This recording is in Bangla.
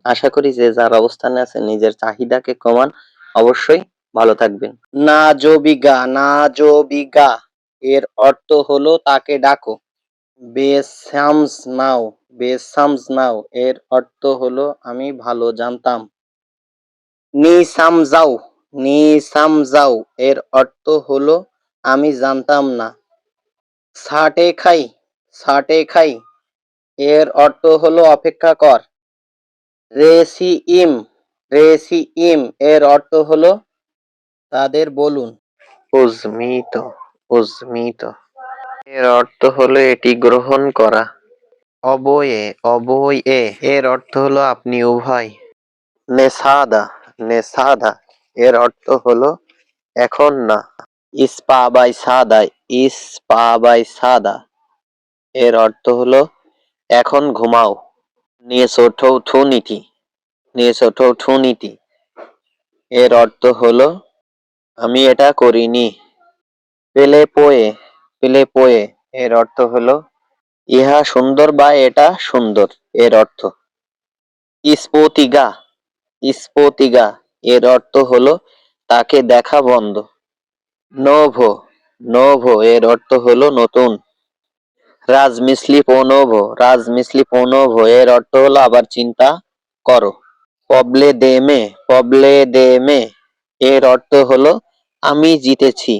আশা করি যে যার অবস্থানে আছেন নিজের চাহিদাকে কমান, অবশ্যই ভালো থাকবেন। না জো বিগা এর অর্থ হলো তাকে ডাকো। বেসামস নাও বেসামস নাও এর অর্থ হলো আমি ভালো জানতাম। নিসামজাও নিসামজাও এর অর্থ হলো আমি জানতাম না। সাটে খাই সাটে খাই এর অর্থ হলো অপেক্ষা কর। রেসিইম রেসিইম এর অর্থ হলো তাদের বলুন। উজমিত উজমিত এর অর্থ হলো এটি গ্রহণ করা। অবয়ে অবয়ে এর অর্থ হলো আপনি উভয়। নেসাদা নেসাদা এর অর্থ হলো এখন না। ইস্পাবাই সাদা ইস্পাবাই সাদা এর অর্থ হলো এখন ঘুমাও। নিয়েছোঠৌঠুনিটি নিয়েছোঠৌঠুনিটি এর অর্থ হলো আমি এটা করিনি। পেলেপোয়ে পেলেপোয়ে এর অর্থ হলো ইহা সুন্দর বা এটা সুন্দর এর অর্থ। স্পোতিগা স্পোতিগা এর অর্থ হলো তাকে দেখা বন্ধ। নোভো নোভো এর অর্থ হলো নতুন। রাজমিসলি পোনোভো এর অর্থ হলো আবার চিন্তা করো। পবলে দে মে এর অর্থ হলো আমি জিতেছি।